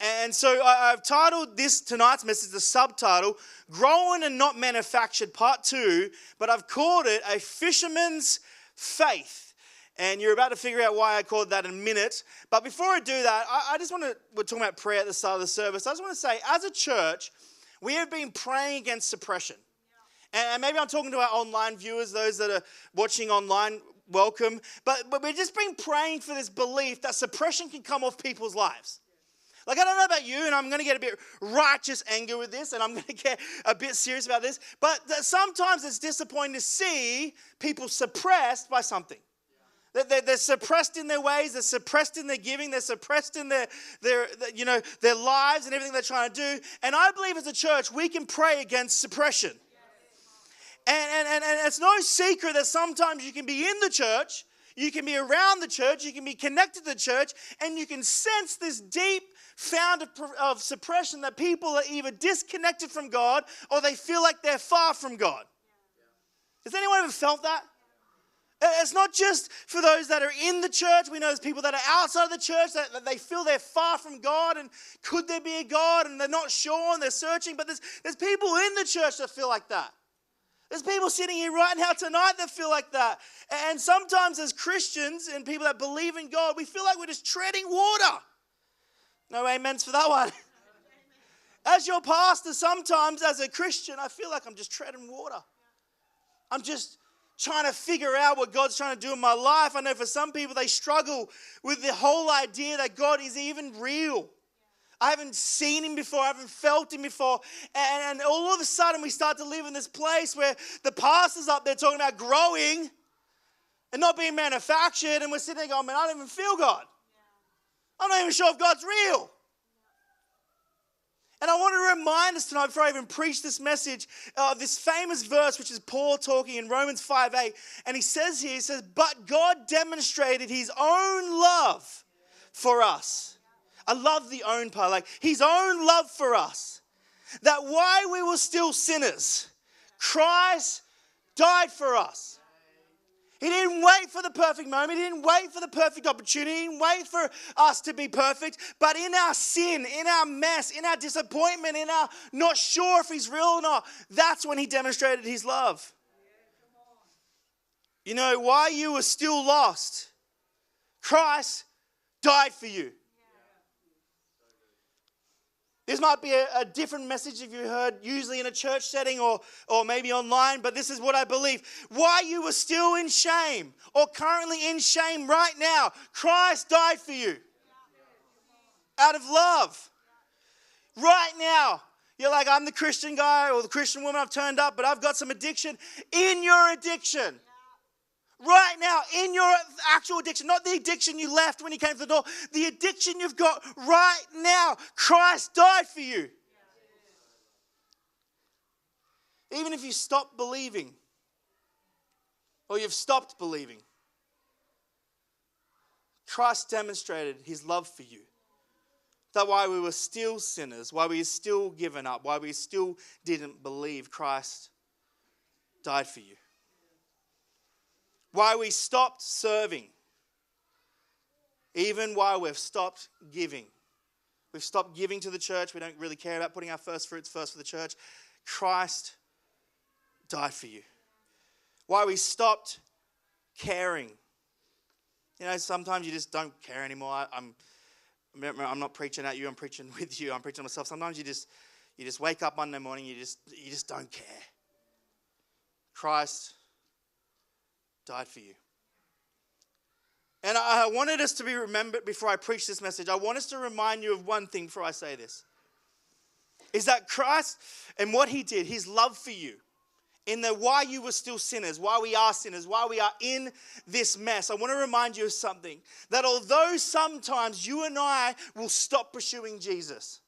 And so I've titled tonight's message, the subtitle, Growing and Not Manufactured, Part 2, but I've called it A Fisherman's Faith. And you're about to figure out why I called that in a minute. But before I do that, I just want to, we're talking about prayer at the start of the service. I just want to say, as a church, we have been praying against suppression. And maybe I'm talking to our online viewers, those that are watching online, welcome. But we've just been praying for this belief that suppression can come off people's lives. Like, I don't know about you, and I'm going to get a bit righteous anger with this, and I'm going to get a bit serious about this, but sometimes it's disappointing to see people suppressed by something. They're suppressed in their ways, they're suppressed in their giving, they're suppressed in their lives and everything they're trying to do. And I believe as a church, we can pray against suppression. And it's no secret that sometimes you can be in the church, you can be around the church, you can be connected to the church, and you can sense this deep found of suppression that people are either disconnected from God or they feel like they're far from God. Has anyone ever felt that? It's not just for those that are in the church. We know there's people that are outside of the church that they feel they're far from God, and could there be a God, and they're not sure and they're searching. But there's people in the church that feel like that. There's people sitting here right now tonight that feel like that. And sometimes as Christians and people that believe in God, we feel like we're just treading water. No amens for that one. As your pastor, sometimes as a Christian, I feel like I'm just treading water. I'm just trying to figure out what God's trying to do in my life. I know for some people, they struggle with the whole idea that God is even real. I haven't seen him before. I haven't felt him before. And all of a sudden, we start to live in this place where the pastor's up there talking about growing and not being manufactured. And we're sitting there going, man, I don't even feel God. I'm not even sure if God's real. And I want to remind us tonight, before I even preach this message, of this famous verse, which is Paul talking in Romans 5:8. And he says here, he says, but God demonstrated his own love for us. I love the own part, like his own love for us. That while we were still sinners, Christ died for us. He didn't wait for the perfect moment. He didn't wait for the perfect opportunity. He didn't wait for us to be perfect. But in our sin, in our mess, in our disappointment, in our not sure if he's real or not, that's when he demonstrated his love. You know, while you were still lost, Christ died for you. This might be a different message if you heard usually in a church setting or maybe online, but this is what I believe. While you were still in shame or currently in shame right now, Christ died for you out of love. Right now, you're like, I'm the Christian guy or the Christian woman, I've turned up, but I've got some addiction. In your addiction, right now, in your actual addiction, not the addiction you left when you came to the door, the addiction you've got right now, Christ died for you. Even if you stop believing, or you've stopped believing, Christ demonstrated his love for you. That while we were still sinners, while we were still given up, while we still didn't believe, Christ died for you. While we stopped serving, even while we've stopped giving. We've stopped giving to the church. We don't really care about putting our first fruits first for the church. Christ died for you. While we stopped caring. You know, sometimes you just don't care anymore. I'm not preaching at you. I'm preaching with you. I'm preaching to myself. Sometimes you just wake up Monday morning. You just don't care. Christ died for you. And I wanted us to be remembered before I preach this message. I want us to remind you of one thing before I say this. Is that Christ and what he did, his love for you, in the why you were still sinners, why we are sinners, why we are in this mess. I want to remind you of something. That although sometimes you and I will stop pursuing Jesus,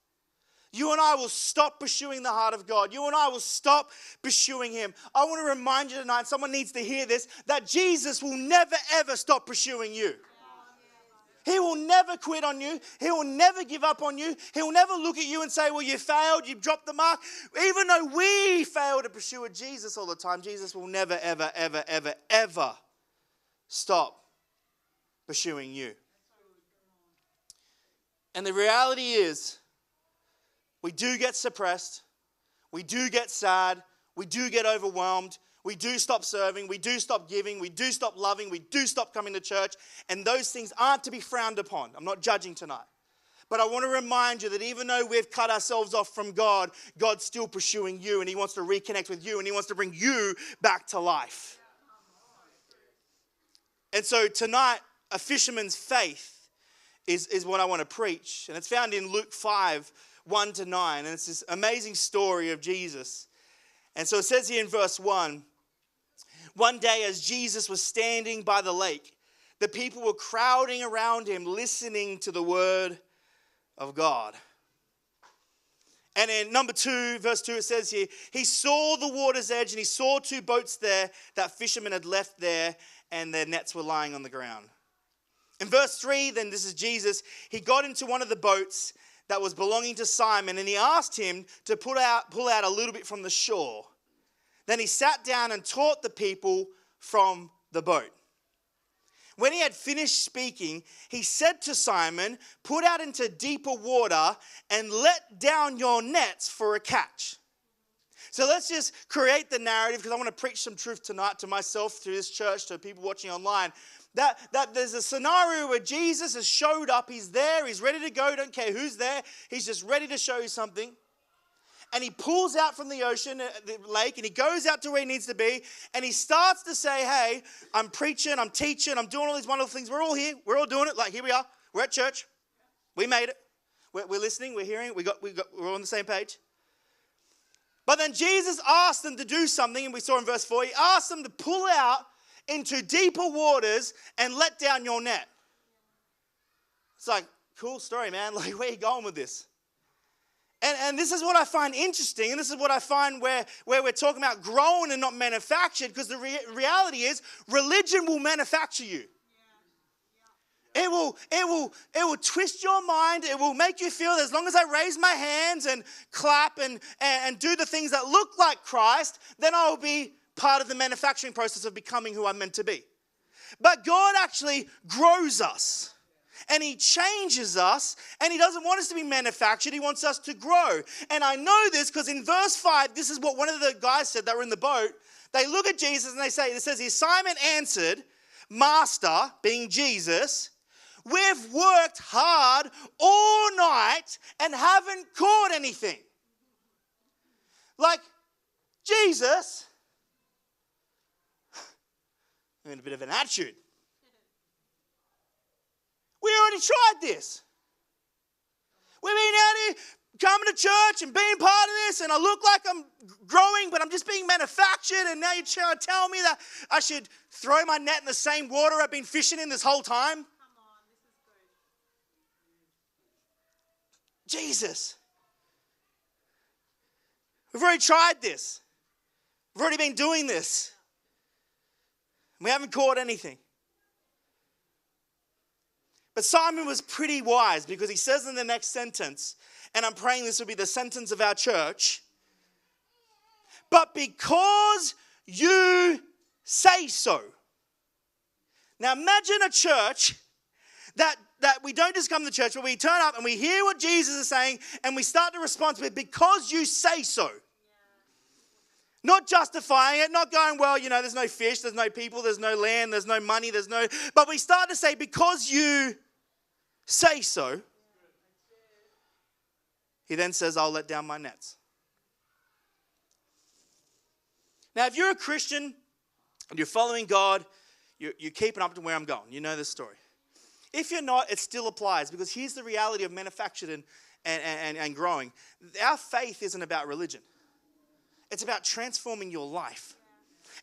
you and I will stop pursuing the heart of God. You and I will stop pursuing him. I want to remind you tonight, someone needs to hear this, that Jesus will never ever stop pursuing you. He will never quit on you. He will never give up on you. He will never look at you and say, well, you failed, you've dropped the mark. Even though we fail to pursue Jesus all the time, Jesus will never, ever, ever, ever, ever stop pursuing you. And the reality is, we do get suppressed. We do get sad. We do get overwhelmed. We do stop serving. We do stop giving. We do stop loving. We do stop coming to church. And those things aren't to be frowned upon. I'm not judging tonight. But I want to remind you that even though we've cut ourselves off from God, God's still pursuing you, and He wants to reconnect with you, and He wants to bring you back to life. And so tonight, a fisherman's faith is what I want to preach. And it's found in Luke 5, 1-9. And it's this amazing story of Jesus. And so it says here in verse 1, one day as Jesus was standing by the lake, the people were crowding around Him, listening to the word of God. And in number 2, verse 2, it says here, He saw the water's edge and He saw 2 boats there that fishermen had left there, and their nets were lying on the ground. In verse 3, then this is Jesus, He got into one of the boats that was belonging to Simon, and He asked him to pull out a little bit from the shore. Then He sat down and taught the people from the boat. When He had finished speaking, He said to Simon, "Put out into deeper water and let down your nets for a catch." So let's just create the narrative, because I want to preach some truth tonight to myself, through this church, to people watching online. That there's a scenario where Jesus has showed up. He's there. He's ready to go. Don't care who's there. He's just ready to show you something. And He pulls out from the ocean, the lake, and He goes out to where He needs to be. And He starts to say, hey, I'm preaching, I'm teaching, I'm doing all these wonderful things. We're all here. We're all doing it. Like, here we are. We're at church. We made it. We're listening. We're hearing. We're on the same page. But then Jesus asked them to do something, and we saw in verse 4, He asked them to pull out into deeper waters and let down your net. It's like, cool story, man. Like, where are you going with this? And this is what I find interesting, and this is what I find where we're talking about grown and not manufactured, because the reality is religion will manufacture you. It will twist your mind. It will make you feel that as long as I raise my hands and clap and do the things that look like Christ, then I will be part of the manufacturing process of becoming who I'm meant to be. But God actually grows us, and He changes us, and He doesn't want us to be manufactured. He wants us to grow. And I know this because in verse 5, this is what one of the guys said that were in the boat. They look at Jesus and they say, it says here, Simon answered, "Master," being Jesus, "we've worked hard all night and haven't caught anything." Like, Jesus, I'm in a bit of an attitude. We already tried this. We've been out here coming to church and being part of this, and I look like I'm growing, but I'm just being manufactured, and now you're trying to tell me that I should throw my net in the same water I've been fishing in this whole time? Come on, this is good. Jesus. We've already tried this. We've already been doing this. We haven't caught anything. But Simon was pretty wise, because he says in the next sentence, and I'm praying this will be the sentence of our church, "But because you say so." Now imagine a church that we don't just come to church, but we turn up and we hear what Jesus is saying, and we start to respond to it, "Because you say so." Not justifying it, not going, well, there's no fish, there's no people, there's no land, there's no money, but we start to say, "Because you say so." He then says, "I'll let down my nets." Now, if you're a Christian and you're following God, you're keeping up to where I'm going. You know this story. If you're not, it still applies, because here's the reality of manufactured and growing. Our faith isn't about religion. It's about transforming your life.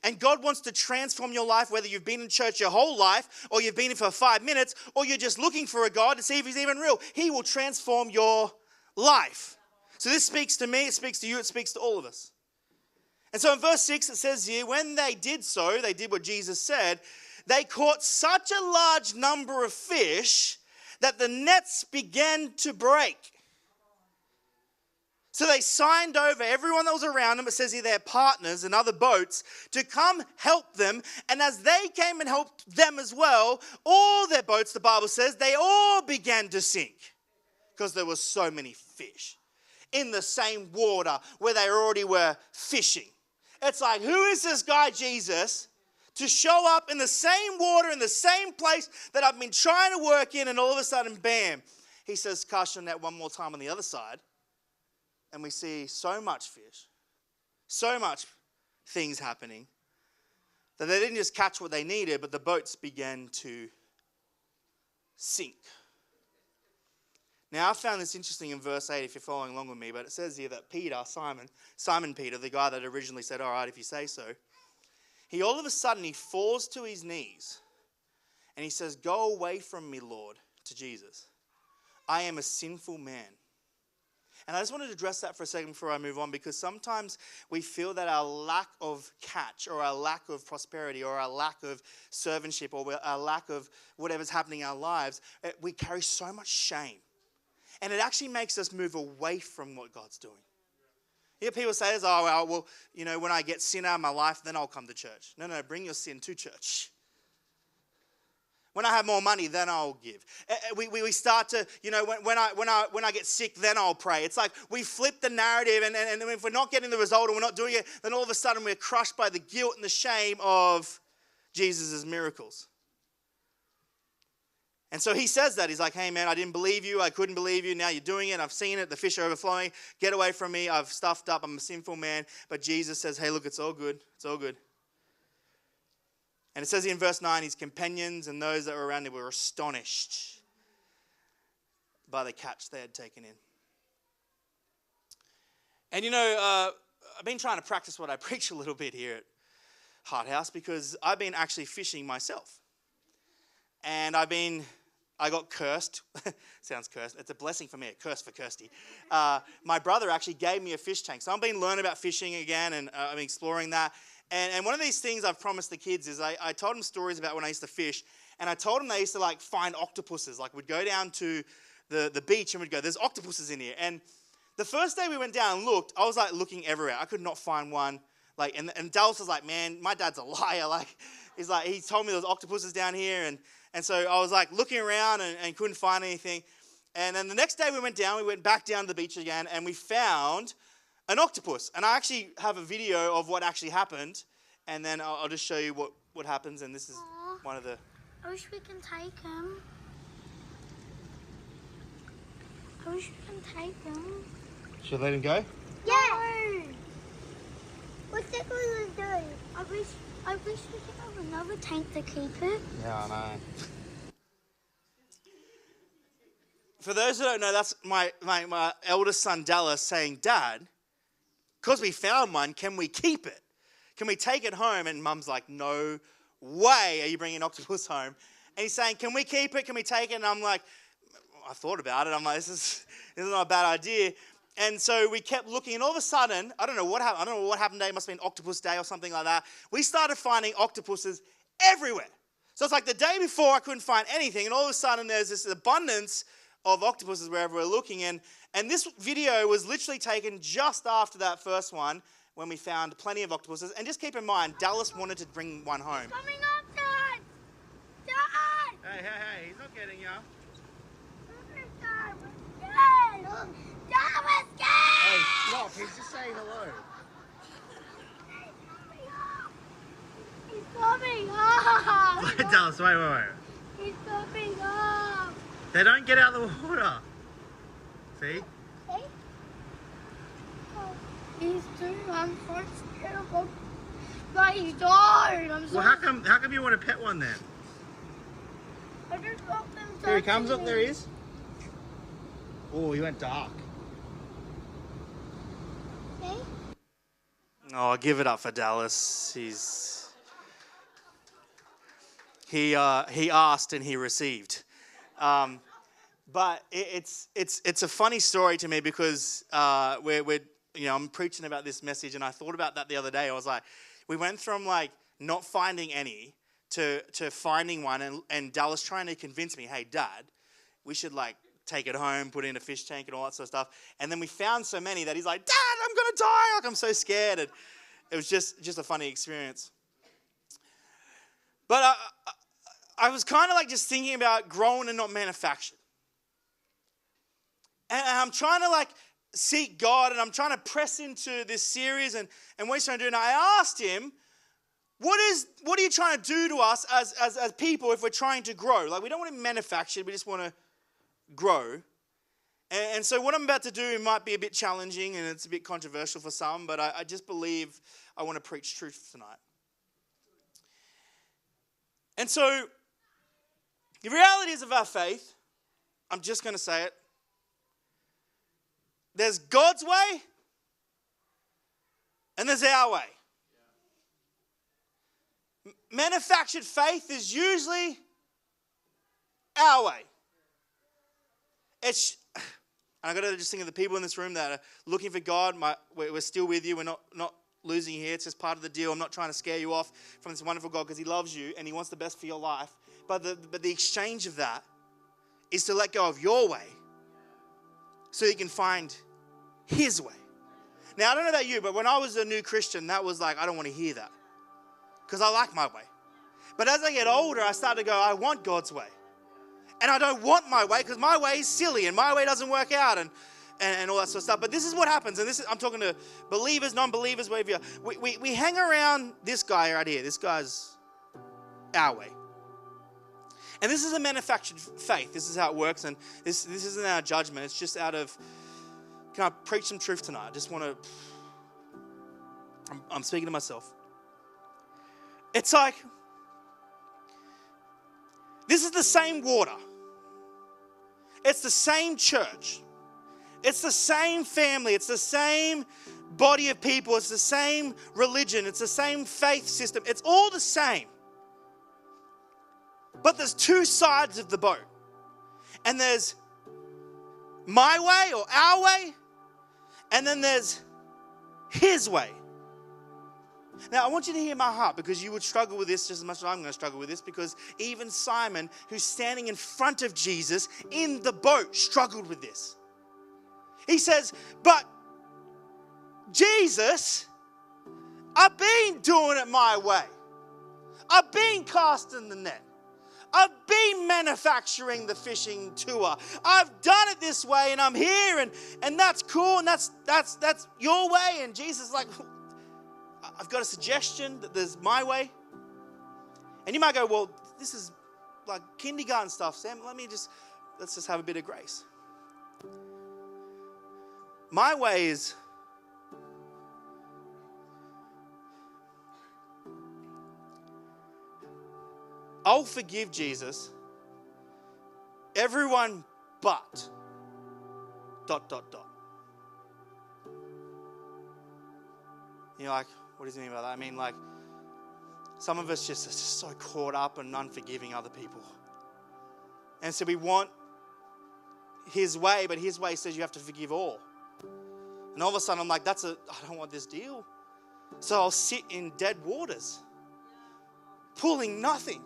And God wants to transform your life, whether you've been in church your whole life, or you've been in for 5 minutes, or you're just looking for a God to see if He's even real. He will transform your life. So this speaks to me, it speaks to you, it speaks to all of us. And so in verse 6 it says here, when they did so, they did what Jesus said, they caught such a large number of fish that the nets began to break. So they signed over everyone that was around them, it says here their partners and other boats, to come help them. And as they came and helped them as well, all their boats, the Bible says, they all began to sink. because there were so many fish in the same water where they already were fishing. It's like, who is this guy, Jesus, to show up in the same water, in the same place that I've been trying to work in, and all of a sudden, bam, he says, cast your net one more time on the other side, and we see so much fish, so much things happening, that they didn't just catch what they needed, but the boats began to sink. Now, I found this interesting in verse 8, if you're following along with me, but it says here that Peter, Simon Peter, the guy that originally said, all right, if you say so, he all of a sudden, he falls to his knees and he says, go away from me, Lord, to Jesus. I am a sinful man. And I just wanted to address that for a second before I move on, because sometimes we feel that our lack of catch, or our lack of prosperity, or our lack of servantship, or our lack of whatever's happening in our lives, we carry so much shame. And it actually makes us move away from what God's doing. You hear people say this, oh, well, when I get sin out of my life, then I'll come to church. No, bring your sin to church. When I have more money, then I'll give. We start to, when I get sick, then I'll pray. It's like we flip the narrative, and if we're not getting the result or we're not doing it, then all of a sudden we're crushed by the guilt and the shame of Jesus' miracles. And so he says that. He's like, hey, man, I didn't believe you. I couldn't believe you. Now you're doing it. I've seen it. The fish are overflowing. Get away from me. I've stuffed up. I'm a sinful man. But Jesus says, hey, look, it's all good. It's all good. And it says in verse 9, his companions and those that were around him were astonished by the catch they had taken in. And I've been trying to practice what I preach a little bit here at Heart House, because I've been actually fishing myself. And I got cursed. Sounds cursed. It's a blessing for me, a curse for Kirsty. My brother actually gave me a fish tank. So I've been learning about fishing again, and I'm exploring that. And one of these things I've promised the kids is I told them stories about when I used to fish. And I told them they used to find octopuses. We'd go down to the beach and we'd go, there's octopuses in here. And the first day we went down and looked, I was looking everywhere. I could not find one. And Dallas was like, man, my dad's a liar. He told me there's octopuses down here. And so I was looking around and couldn't find anything. And then the next day we went back down to the beach again, and we found an octopus. And I actually have a video of what actually happened. And then I'll just show you what happens. And this is one of the... I wish we can take him. I wish we can take him. Should I let him go? Yeah. What's that going to do? I wish we could have another tank to keep it. Yeah, I know. For those who don't know, that's my eldest son, Dallas, saying, Dad, because we found one, can we keep it? Can we take it home? And Mum's like, no way are you bringing an octopus home. And he's saying, can we keep it? Can we take it? And I'm like, I thought about it. I'm like, this is not a bad idea. And so we kept looking, and all of a sudden, I don't know what happened. I don't know what happened today. It must have been Octopus Day or something like that. We started finding octopuses everywhere. So it's the day before I couldn't find anything, and all of a sudden there's this abundance of octopuses wherever we're looking. And this video was literally taken just after that first one, when we found plenty of octopuses. And just keep in mind, Dallas wanted to bring one home. He's coming up, Dad! Dad! Hey, he's not getting you. Dad, we're scared! Dad, we're scared! Hey, stop. He's just saying hello. He's coming up! Dallas, wait. He's coming up! They don't get out of the water. See? See? He's too. I'm so scared of but he's died. I'm so Well, how come you want to pet one then? I just want them to. Here he comes. Look, there he is. Oh, he went dark. See? Oh, give it up for Dallas. He asked and he received. But it's a funny story to me, because I'm preaching about this message, and I thought about that the other day. I was like, we went from not finding any to finding one, and Dallas trying to convince me, hey, Dad, we should take it home, put it in a fish tank and all that sort of stuff. And then we found so many that he's like, Dad, I'm going to die. I'm so scared. And it was just a funny experience. But I was kind of just thinking about grown and not manufactured. And I'm trying to like seek God, and I'm trying to press into this series and what he's trying to do. And I asked him, what are you trying to do to us as people if we're trying to grow? Like, we don't want to manufacture, we just want to grow. And so what I'm about to do might be a bit challenging and it's a bit controversial for some, but I just believe I want to preach truth tonight. And so the realities of our faith, I'm just going to say it. There's God's way and there's our way. Manufactured faith is usually our way. And I got to just think of the people in this room that are looking for God. We're still with you. We're not losing you here. It's just part of the deal. I'm not trying to scare you off from this wonderful God because he loves you and he wants the best for your life. But the exchange of that is to let go of your way so you can find his way. Now, I don't know about you, but when I was a new Christian, that was like, I don't want to hear that because I like my way. But as I get older, I start to go, I want God's way. And I don't want my way because my way is silly and my way doesn't work out and all that sort of stuff. But this is what happens. And I'm talking to believers, non-believers, whatever you are. We hang around this guy right here. This guy's our way. And this is a manufactured faith. This is how it works. And this isn't our judgment. It's just out of, can I preach some truth tonight? I just want to, I'm speaking to myself. It's like, this is the same water. It's the same church. It's the same family. It's the same body of people. It's the same religion. It's the same faith system. It's all the same. But there's two sides of the boat. And there's my way or our way. And then there's his way. Now, I want you to hear my heart because you would struggle with this just as much as I'm going to struggle with this because even Simon, who's standing in front of Jesus in the boat, struggled with this. He says, but Jesus, I've been doing it my way. I've been casting the net. I've been manufacturing the fishing tour. I've done it this way and I'm here and that's cool and that's your way. And Jesus is like, I've got a suggestion that there's my way. And you might go, well, this is like kindergarten stuff, Sam. Let's just have a bit of grace. My way is I'll forgive Jesus, everyone but ... You're like, what does he mean by that? I mean, like, some of us just are just so caught up and unforgiving other people. And so we want his way, but his way says you have to forgive all. And all of a sudden I'm like, I don't want this deal. So I'll sit in dead waters, pulling nothing,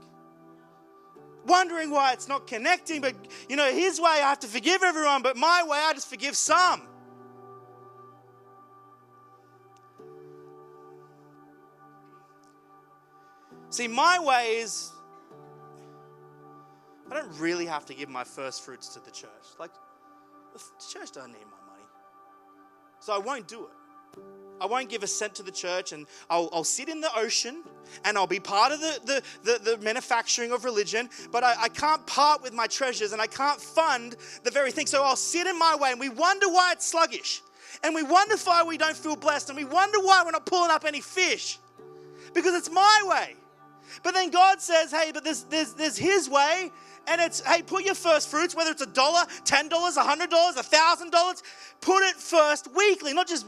wondering why it's not connecting. But, his way I have to forgive everyone, but my way I just forgive some. See, my way is, I don't really have to give my first fruits to the church. Like, the church doesn't need my money. So I won't do it. I won't give a cent to the church, and I'll sit in the ocean and I'll be part of the manufacturing of religion, but I can't part with my treasures and I can't fund the very thing. So I'll sit in my way, and we wonder why it's sluggish. And we wonder why we don't feel blessed, and we wonder why we're not pulling up any fish. Because it's my way. But then God says, hey, but there's his way, and it's, hey, put your first fruits, whether it's $1, $10, $100, $1,000, put it first weekly, not just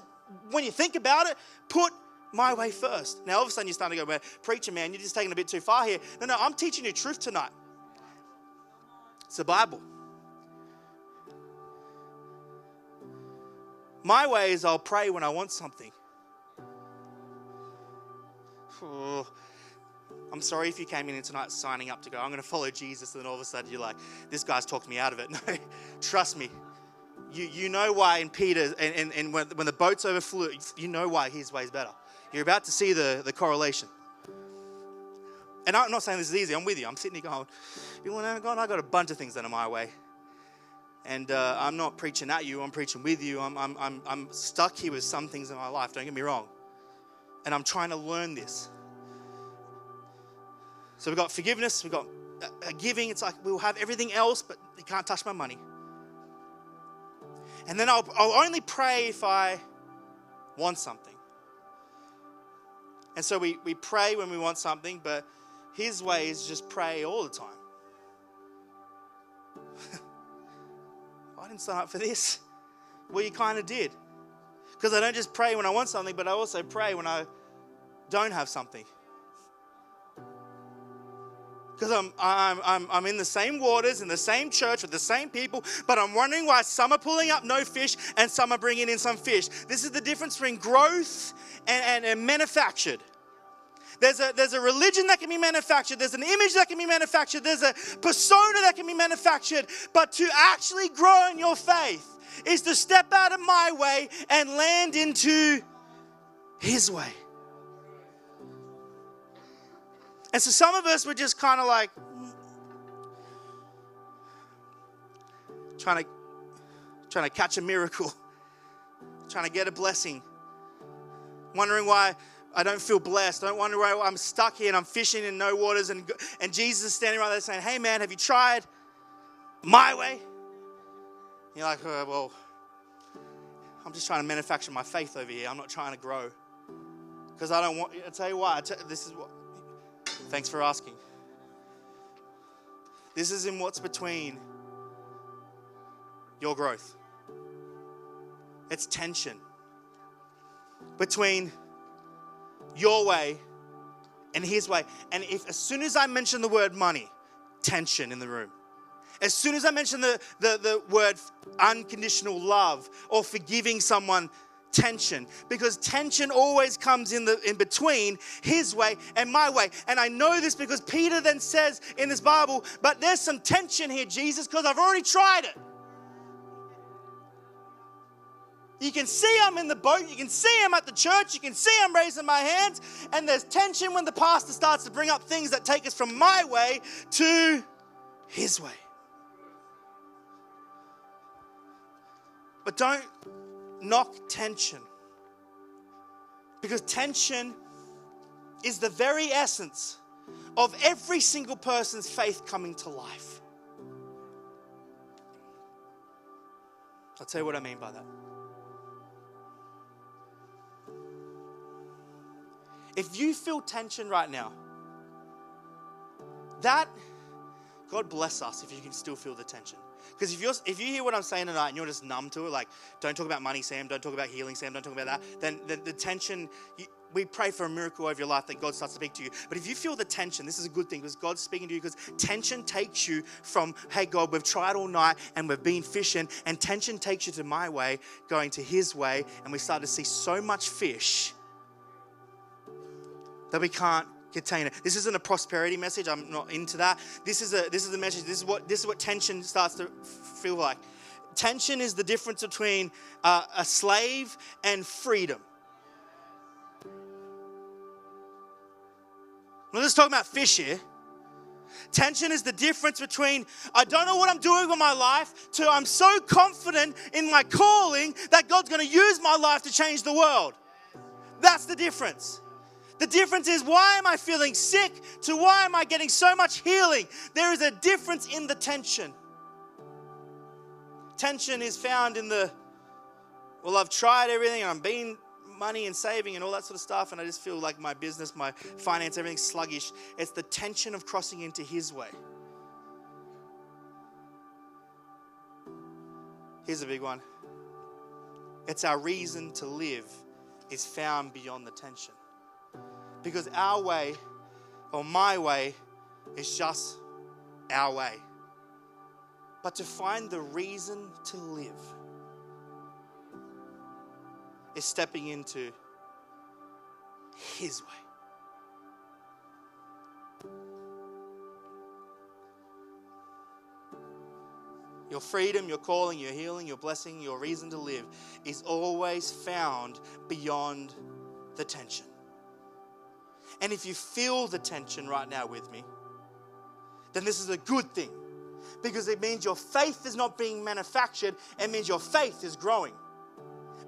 when you think about it, put my way first. Now, all of a sudden you're starting to go, well, preacher, man, you're just taking it a bit too far here. No, I'm teaching you truth tonight. It's the Bible. My way is I'll pray when I want something. Oh, I'm sorry if you came in tonight signing up to go, I'm going to follow Jesus, and then all of a sudden you're like, this guy's talked me out of it. No, trust me. You know why in Peter, and when the boats overflew, you know why his way is better. You're about to see the correlation. And I'm not saying this is easy. I'm with you. I'm sitting here going, you want to, God, I got a bunch of things that are my way. And I'm not preaching at you. I'm preaching with you. I'm stuck here with some things in my life. Don't get me wrong. And I'm trying to learn this. So we've got forgiveness. We've got giving. It's like we'll have everything else, but you can't touch my money. And then I'll only pray if I want something. And so we pray when we want something, but his way is just pray all the time. I didn't sign up for this. Well, you kind of did. Because I don't just pray when I want something, but I also pray when I don't have something. Because I'm in the same waters, in the same church, with the same people, but I'm wondering why some are pulling up no fish and some are bringing in some fish. This is the difference between growth and manufactured. There's a religion that can be manufactured. There's an image that can be manufactured. There's a persona that can be manufactured. But to actually grow in your faith is to step out of my way and land into his way. And so some of us were just kind of like trying to catch a miracle, trying to get a blessing, wondering why I don't feel blessed. I don't wonder why I'm stuck here and I'm fishing in no waters. And Jesus is standing right there saying, hey man, have you tried my way? And you're like, oh, well, I'm just trying to manufacture my faith over here. I'm not trying to grow. Because I don't want, I'll tell you why. This is what, thanks for asking. This is in what's between your growth. It's tension between your way and his way. And if as soon as I mention the word money, tension in the room. As soon as I mention the word unconditional love or forgiving someone, tension. Because tension always comes in between his way and my way. And I know this because Peter then says in this Bible, but there's some tension here, Jesus, because I've already tried it. You can see I'm in the boat. You can see I'm at the church. You can see I'm raising my hands. And there's tension when the pastor starts to bring up things that take us from my way to his way. But don't knock tension. Because tension is the very essence of every single person's faith coming to life. I'll tell you what I mean by that. If you feel tension right now, God bless us if you can still feel the tension. Because if you hear what I'm saying tonight and you're just numb to it, like, don't talk about money, Sam, don't talk about healing, Sam, don't talk about that, then the tension, we pray for a miracle over your life that God starts to speak to you. But if you feel the tension, this is a good thing because God's speaking to you, because tension takes you from, hey, God, we've tried all night and we've been fishing, and tension takes you to my way, going to his way, and we start to see so much fish that we can't contain it. This isn't a prosperity message. I'm not into that. This is a message. This is what tension starts to feel like. Tension is the difference between a slave and freedom. We're just talking about fish here. Tension is the difference between I don't know what I'm doing with my life to I'm so confident in my calling that God's going to use my life to change the world. That's the difference. The difference is, why am I feeling sick to why am I getting so much healing? There is a difference in the tension. Tension is found in well, I've tried everything and I'm being money and saving and all that sort of stuff, and I just feel like my business, my finance, everything's sluggish. It's the tension of crossing into his way. Here's a big one. It's our reason to live is found beyond the tension. Because our way, or my way, is just our way. But to find the reason to live is stepping into his way. Your freedom, your calling, your healing, your blessing, your reason to live is always found beyond the tension. And if you feel the tension right now with me, then this is a good thing. Because it means your faith is not being manufactured. It means your faith is growing.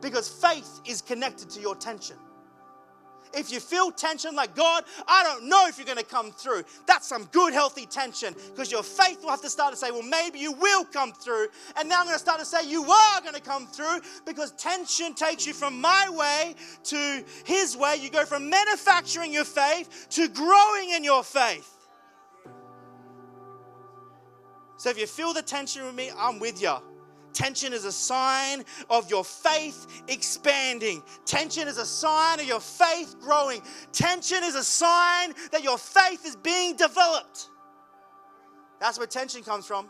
Because faith is connected to your tension. If you feel tension like, God, I don't know if you're going to come through, that's some good, healthy tension. Because your faith will have to start to say, well, maybe you will come through. And now I'm going to start to say, you are going to come through. Because tension takes you from my way to his way. You go from manufacturing your faith to growing in your faith. So if you feel the tension with me, I'm with you. Tension is a sign of your faith expanding. Tension is a sign of your faith growing. Tension is a sign that your faith is being developed. That's where tension comes from.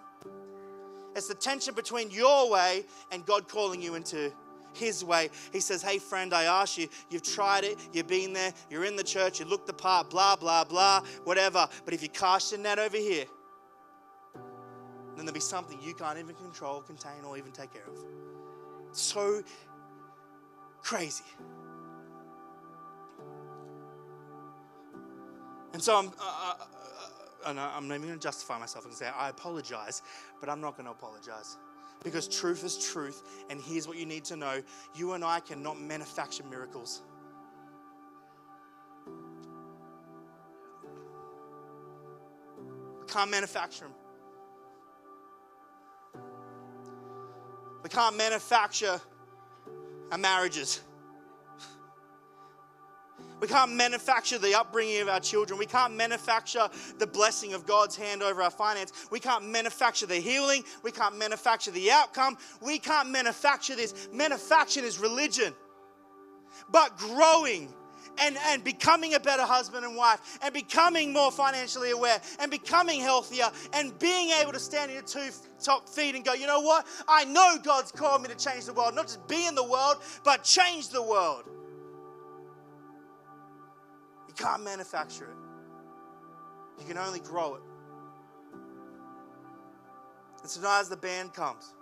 It's the tension between your way and God calling you into his way. He says, hey friend, I asked you, you've tried it, you've been there, you're in the church, you look the part, blah, blah, blah, whatever. But if you cast your net over here, then there'll be something you can't even control, contain, or even take care of. So crazy. And so I'm not even going to justify myself and say, I apologize, but I'm not going to apologize. Because truth is truth, and here's what you need to know. You and I cannot manufacture miracles. We can't manufacture them. We can't manufacture our marriages. We can't manufacture the upbringing of our children. We can't manufacture the blessing of God's hand over our finance. We can't manufacture the healing. We can't manufacture the outcome. We can't manufacture this. Manufacturing is religion. But growing and becoming a better husband and wife and becoming more financially aware and becoming healthier and being able to stand on your two top feet and go, you know what? I know God's called me to change the world. Not just be in the world, but change the world. You can't manufacture it. You can only grow it. And tonight as the band comes,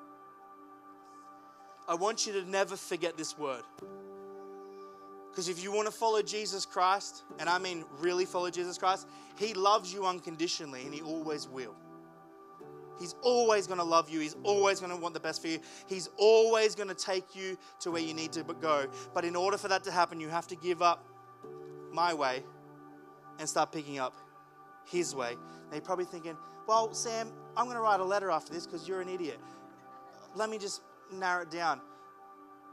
I want you to never forget this word. Because if you want to follow Jesus Christ, and I mean really follow Jesus Christ, he loves you unconditionally and he always will. He's always going to love you. He's always going to want the best for you. He's always going to take you to where you need to go. But in order for that to happen, you have to give up my way and start picking up his way. Now you're probably thinking, well, Sam, I'm going to write a letter after this because you're an idiot. Let me just narrow it down.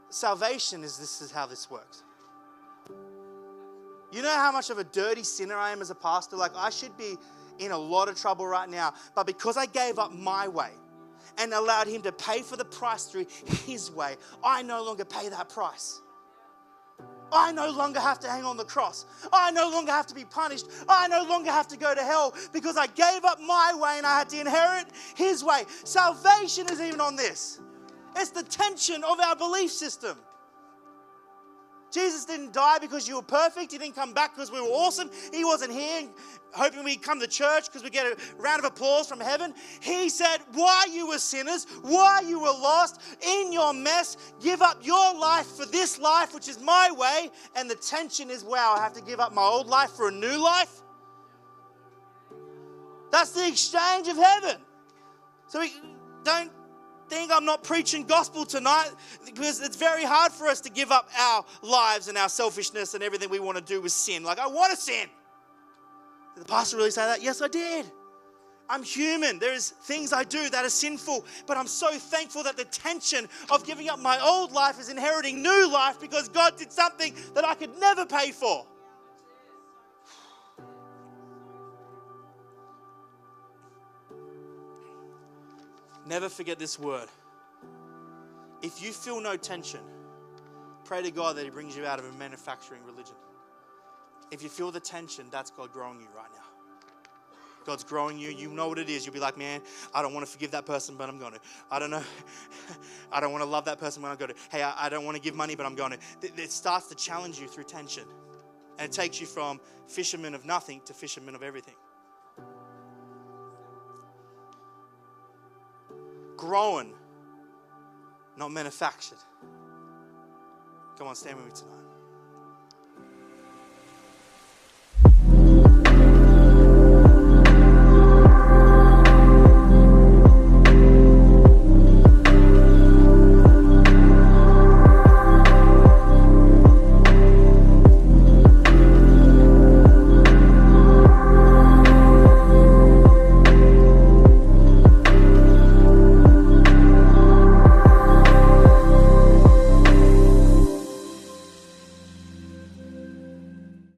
Salvation is how this works. You know how much of a dirty sinner I am as a pastor? Like, I should be in a lot of trouble right now. But because I gave up my way and allowed him to pay for the price through his way, I no longer pay that price. I no longer have to hang on the cross. I no longer have to be punished. I no longer have to go to hell because I gave up my way and I had to inherit his way. Salvation is even on this. It's the tension of our belief system. Jesus didn't die because you were perfect. He didn't come back because we were awesome. He wasn't here hoping we'd come to church because we get a round of applause from heaven. He said, while you were sinners, while you were lost, in your mess, give up your life for this life, which is my way. And the tension is, wow, I have to give up my old life for a new life. That's the exchange of heaven. So we don't think I'm not preaching gospel tonight because it's very hard for us to give up our lives and our selfishness and everything we want to do with sin. Like, I want to sin. Did the pastor really say that? Yes, I did. I'm human. There's things I do that are sinful, but I'm so thankful that the tension of giving up my old life is inheriting new life because God did something that I could never pay for. Never forget this word. If you feel no tension, pray to God that he brings you out of a manufacturing religion. If you feel the tension, that's God growing you right now. God's growing you. You know what it is. You'll be like, man, I don't want to forgive that person, but I'm going to. I don't know. I don't want to love that person, but I'm going to. Hey, I don't want to give money, but I'm going to. It starts to challenge you through tension. And it takes you from fisherman of nothing to fisherman of everything. Grown, not manufactured. Come on, stand with me tonight.